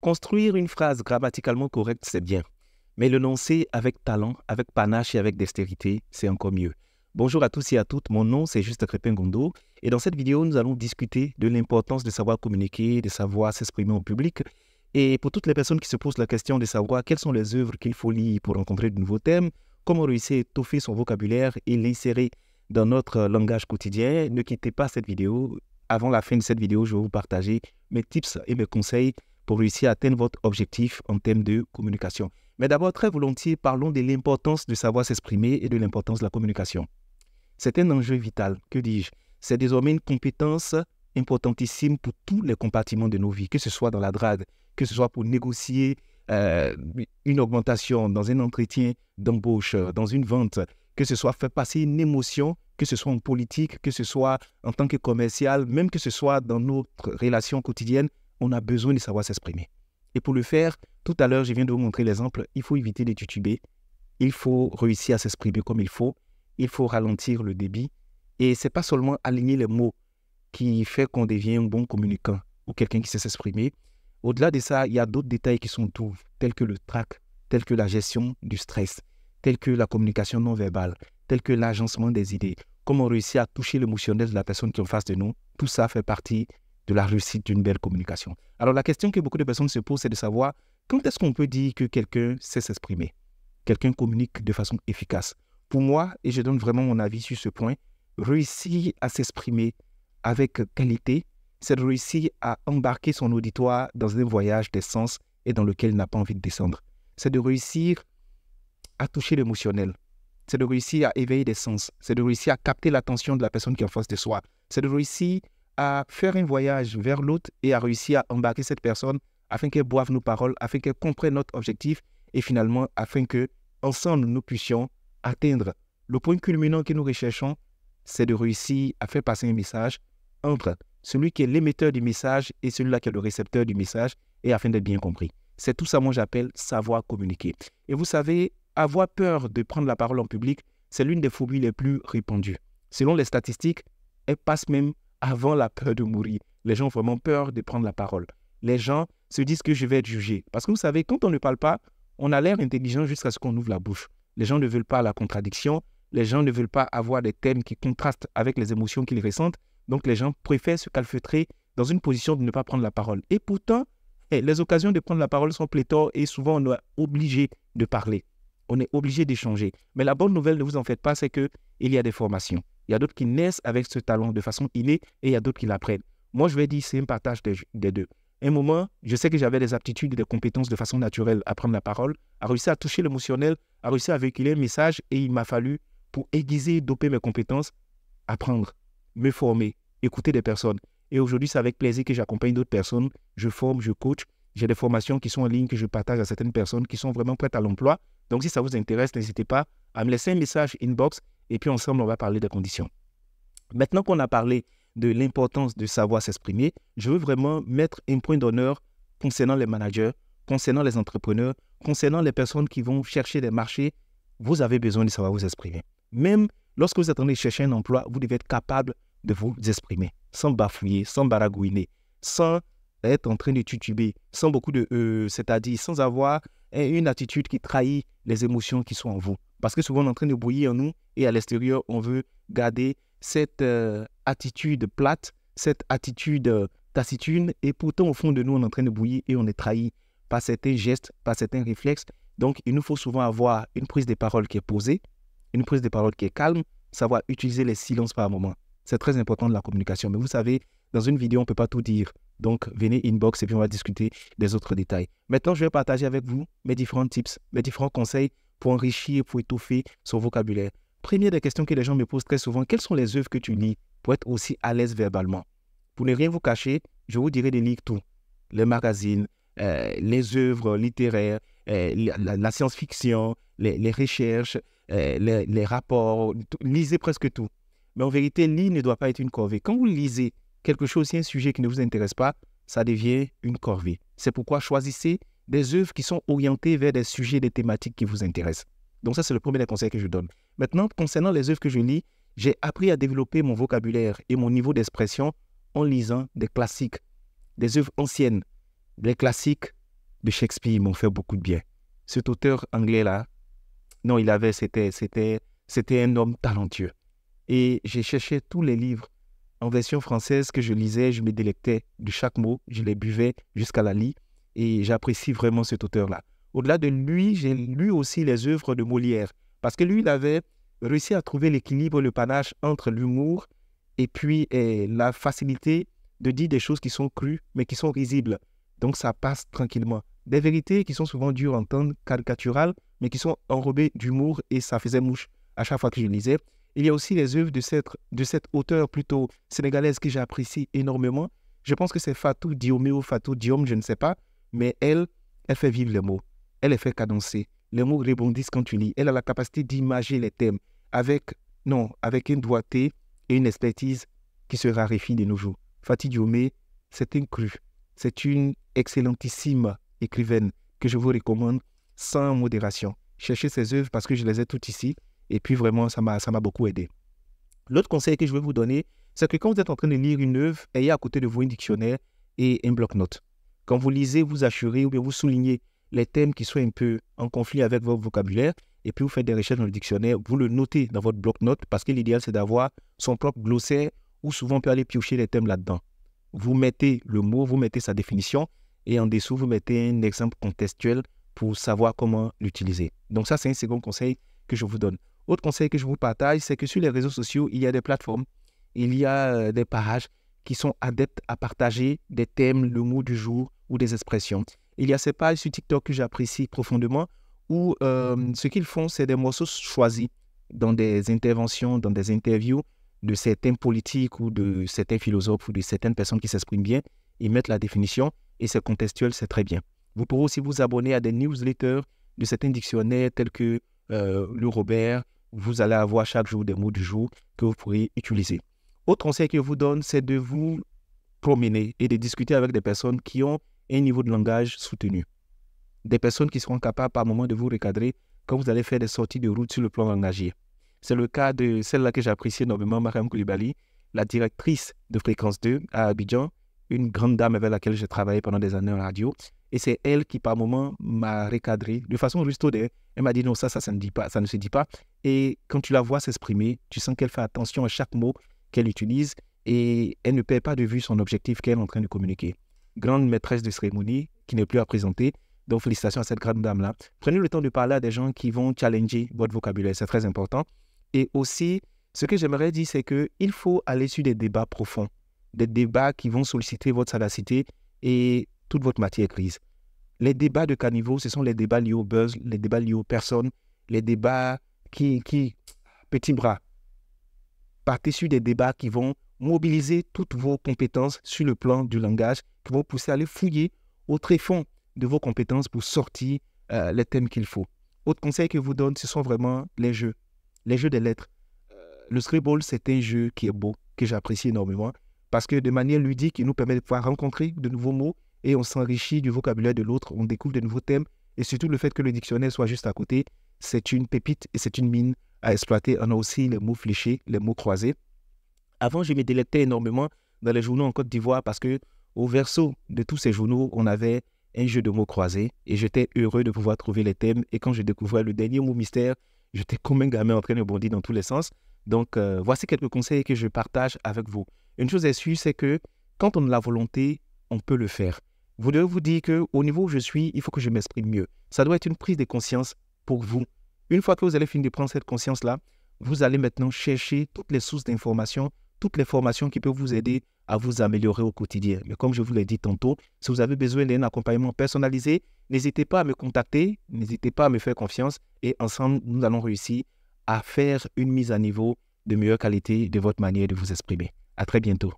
Construire une phrase grammaticalement correcte, c'est bien. Mais l'énoncer avec talent, avec panache et avec dextérité, c'est encore mieux. Bonjour à tous et à toutes, mon nom c'est Juste Crépin Gondo et dans cette vidéo, nous allons discuter de l'importance de savoir communiquer, de savoir s'exprimer en public. Et pour toutes les personnes qui se posent la question de savoir quelles sont les œuvres qu'il faut lire pour rencontrer de nouveaux thèmes, comment réussir à étoffer son vocabulaire et l'insérer dans notre langage quotidien, ne quittez pas cette vidéo. Avant la fin de cette vidéo, je vais vous partager mes tips et mes conseils pour réussir à atteindre votre objectif en termes de communication. Mais d'abord, très volontiers, parlons de l'importance de savoir s'exprimer et de l'importance de la communication. C'est un enjeu vital, que dis-je? C'est désormais une compétence importantissime pour tous les compartiments de nos vies, que ce soit dans la drague, que ce soit pour négocier une augmentation dans un entretien d'embauche, dans une vente, que ce soit faire passer une émotion, que ce soit en politique, que ce soit en tant que commercial, même que ce soit dans notre relation quotidienne, on a besoin de savoir s'exprimer. Et pour le faire, tout à l'heure, je viens de vous montrer l'exemple, il faut éviter de tituber, il faut réussir à s'exprimer comme il faut ralentir le débit. Et ce n'est pas seulement aligner les mots qui fait qu'on devient un bon communicant ou quelqu'un qui sait s'exprimer. Au-delà de ça, il y a d'autres détails qui sont tout, tels que le trac, tels que la gestion du stress, tels que la communication non verbale, tels que l'agencement des idées, comment réussir à toucher l'émotionnel de la personne qui est en face de nous. Tout ça fait partie de la réussite d'une belle communication. Alors la question que beaucoup de personnes se posent, c'est de savoir quand est-ce qu'on peut dire que quelqu'un sait s'exprimer, quelqu'un communique de façon efficace. Pour moi, et je donne vraiment mon avis sur ce point, réussir à s'exprimer avec qualité, c'est de réussir à embarquer son auditoire dans un voyage des sens et dans lequel il n'a pas envie de descendre. C'est de réussir à toucher l'émotionnel. C'est de réussir à éveiller des sens. C'est de réussir à capter l'attention de la personne qui est en face de soi. C'est de réussir à faire un voyage vers l'autre et à réussir à embarquer cette personne afin qu'elle boive nos paroles, afin qu'elle comprenne notre objectif et finalement afin que ensemble nous puissions atteindre le point culminant que nous recherchons, c'est de réussir à faire passer un message entre celui qui est l'émetteur du message et celui-là qui est le récepteur du message et afin d'être bien compris. C'est tout ça, moi j'appelle savoir communiquer. Et vous savez, avoir peur de prendre la parole en public, c'est l'une des phobies les plus répandues. Selon les statistiques, elle passe même avant la peur de mourir. Les gens ont vraiment peur de prendre la parole. Les gens se disent que je vais être jugé. Parce que vous savez, quand on ne parle pas, on a l'air intelligent jusqu'à ce qu'on ouvre la bouche. Les gens ne veulent pas la contradiction. Les gens ne veulent pas avoir des thèmes qui contrastent avec les émotions qu'ils ressentent. Donc, les gens préfèrent se calfeutrer dans une position de ne pas prendre la parole. Et pourtant, les occasions de prendre la parole sont pléthores et souvent, on est obligé de parler. On est obligé d'échanger. Mais la bonne nouvelle, ne vous en faites pas, c'est qu'il y a des formations. Il y a d'autres qui naissent avec ce talent de façon innée et il y a d'autres qui l'apprennent. Moi, je vais dire, c'est un partage des deux. Un moment, je sais que j'avais des aptitudes et des compétences de façon naturelle à prendre la parole, à réussir à toucher l'émotionnel, à réussir à véhiculer un message et il m'a fallu, pour aiguiser et doper mes compétences, apprendre, me former, écouter des personnes. Et aujourd'hui, c'est avec plaisir que j'accompagne d'autres personnes, je forme, je coach. J'ai des formations qui sont en ligne que je partage à certaines personnes qui sont vraiment prêtes à l'emploi. Donc, si ça vous intéresse, n'hésitez pas à me laisser un message inbox et puis ensemble, on va parler des conditions. Maintenant qu'on a parlé de l'importance de savoir s'exprimer, je veux vraiment mettre un point d'honneur concernant les managers, concernant les entrepreneurs, concernant les personnes qui vont chercher des marchés. Vous avez besoin de savoir vous exprimer. Même lorsque vous êtes en train de chercher un emploi, vous devez être capable de vous exprimer, sans bafouiller, sans baragouiner, sans être en train de tutuber, sans beaucoup de c'est-à-dire sans avoir une attitude qui trahit les émotions qui sont en vous. Parce que souvent, on est en train de bouillir en nous et à l'extérieur, on veut garder cette attitude plate, cette attitude taciturne et pourtant, au fond de nous, on est en train de bouillir et on est trahi par certains gestes, par certains réflexes. Donc, il nous faut souvent avoir une prise de parole qui est posée, une prise de parole qui est calme, savoir utiliser les silences par moment. C'est très important de la communication. Mais vous savez, dans une vidéo, on ne peut pas tout dire. Donc, venez inbox et puis on va discuter des autres détails. Maintenant, je vais partager avec vous mes différents tips, mes différents conseils pour enrichir, pour étoffer son vocabulaire. Première des questions que les gens me posent très souvent, quelles sont les œuvres que tu lis pour être aussi à l'aise verbalement? Pour ne rien vous cacher, je vous dirai de lire tout. Les magazines, les œuvres littéraires, la science-fiction, les recherches, les rapports, lisez presque tout. Mais en vérité, lire ne doit pas être une corvée. Quand vous lisez quelque chose, si un sujet qui ne vous intéresse pas, ça devient une corvée. C'est pourquoi choisissez des œuvres qui sont orientées vers des sujets, des thématiques qui vous intéressent. Donc ça, c'est le premier des conseils que je donne. Maintenant, concernant les œuvres que je lis, j'ai appris à développer mon vocabulaire et mon niveau d'expression en lisant des classiques, des œuvres anciennes, des classiques de Shakespeare m'ont fait beaucoup de bien. Cet auteur anglais-là, non, c'était un homme talentueux. Et j'ai cherché tous les livres en version française que je lisais, je me délectais de chaque mot, je les buvais jusqu'à la lie et j'apprécie vraiment cet auteur-là. Au-delà de lui, j'ai lu aussi les œuvres de Molière parce que lui, il avait réussi à trouver l'équilibre, le panache entre l'humour et puis la facilité de dire des choses qui sont crues mais qui sont risibles. Donc ça passe tranquillement. Des vérités qui sont souvent dures à entendre, caricaturales, mais qui sont enrobées d'humour et ça faisait mouche à chaque fois que je lisais. Il y a aussi les œuvres de cette auteure plutôt sénégalaise que j'apprécie énormément. Je pense que c'est Fatou Diome ou Fatou Diome, je ne sais pas, mais elle fait vivre les mots. Elle les fait cadencer. Les mots rebondissent quand tu lis. Elle a la capacité d'imager les thèmes avec une doigté et une expertise qui se raréfient de nos jours. Fatou Diome, c'est une crue. C'est une excellentissime écrivaine que je vous recommande sans modération. Cherchez ses œuvres parce que je les ai toutes ici. Et puis vraiment, ça m'a beaucoup aidé. L'autre conseil que je vais vous donner, c'est que quand vous êtes en train de lire une œuvre, ayez à côté de vous un dictionnaire et un bloc-notes. Quand vous lisez, vous assurez ou bien vous soulignez les thèmes qui sont un peu en conflit avec votre vocabulaire et puis vous faites des recherches dans le dictionnaire, vous le notez dans votre bloc-notes parce que l'idéal, c'est d'avoir son propre glossaire où souvent on peut aller piocher les thèmes là-dedans. Vous mettez le mot, vous mettez sa définition et en dessous, vous mettez un exemple contextuel pour savoir comment l'utiliser. Donc ça, c'est un second conseil que je vous donne. Autre conseil que je vous partage, c'est que sur les réseaux sociaux, il y a des plateformes, il y a des pages qui sont adeptes à partager des thèmes, le mot du jour ou des expressions. Il y a ces pages sur TikTok que j'apprécie profondément où ce qu'ils font, c'est des morceaux choisis dans des interventions, dans des interviews de certains politiques ou de certains philosophes ou de certaines personnes qui s'expriment bien. Ils mettent la définition et c'est contextuel, c'est très bien. Vous pourrez aussi vous abonner à des newsletters de certains dictionnaires tels que le Robert. Vous allez avoir chaque jour des mots du jour que vous pourrez utiliser. Autre conseil que je vous donne, c'est de vous promener et de discuter avec des personnes qui ont un niveau de langage soutenu. Des personnes qui seront capables par moment de vous recadrer quand vous allez faire des sorties de route sur le plan langagier. C'est le cas de celle-là que j'apprécie énormément, Mariam Koulibaly, la directrice de Fréquence 2 à Abidjan, une grande dame avec laquelle j'ai travaillé pendant des années en radio. Et c'est elle qui, par moment, m'a recadré de façon rustaude. Elle m'a dit non, ça ne dit pas, ça ne se dit pas. Et quand tu la vois s'exprimer, tu sens qu'elle fait attention à chaque mot qu'elle utilise et elle ne perd pas de vue son objectif qu'elle est en train de communiquer. Grande maîtresse de cérémonie qui n'est plus à présenter. Donc, félicitations à cette grande dame-là. Prenez le temps de parler à des gens qui vont challenger votre vocabulaire. C'est très important. Et aussi, ce que j'aimerais dire, c'est qu'il faut aller sur des débats profonds, des débats qui vont solliciter votre sagacité et toute votre matière grise. Les débats de caniveau, ce sont les débats liés au buzz, les débats liés aux personnes, les débats petits bras. Partez sur des débats qui vont mobiliser toutes vos compétences sur le plan du langage, qui vont pousser à aller fouiller au tréfonds de vos compétences pour sortir les thèmes qu'il faut. Autre conseil que je vous donne, ce sont vraiment les jeux des lettres. Le Scribble, c'est un jeu qui est beau, que j'apprécie énormément, parce que de manière ludique, il nous permet de pouvoir rencontrer de nouveaux mots et on s'enrichit du vocabulaire de l'autre, on découvre de nouveaux thèmes et surtout le fait que le dictionnaire soit juste à côté, c'est une pépite et c'est une mine à exploiter. On a aussi les mots fléchés, les mots croisés. Avant, je me délectais énormément dans les journaux en Côte d'Ivoire parce que au verso de tous ces journaux, on avait un jeu de mots croisés et j'étais heureux de pouvoir trouver les thèmes et quand je découvrais le dernier mot mystère, j'étais comme un gamin en train de bondir dans tous les sens. Donc, voici quelques conseils que je partage avec vous. Une chose est sûre, c'est que quand on a la volonté, on peut le faire. Vous devez vous dire qu'au niveau où je suis, il faut que je m'exprime mieux. Ça doit être une prise de conscience pour vous. Une fois que vous allez finir de prendre cette conscience-là, vous allez maintenant chercher toutes les sources d'informations, toutes les formations qui peuvent vous aider à vous améliorer au quotidien. Mais comme je vous l'ai dit tantôt, si vous avez besoin d'un accompagnement personnalisé, n'hésitez pas à me contacter, n'hésitez pas à me faire confiance et ensemble, nous allons réussir à faire une mise à niveau de meilleure qualité de votre manière de vous exprimer. À très bientôt.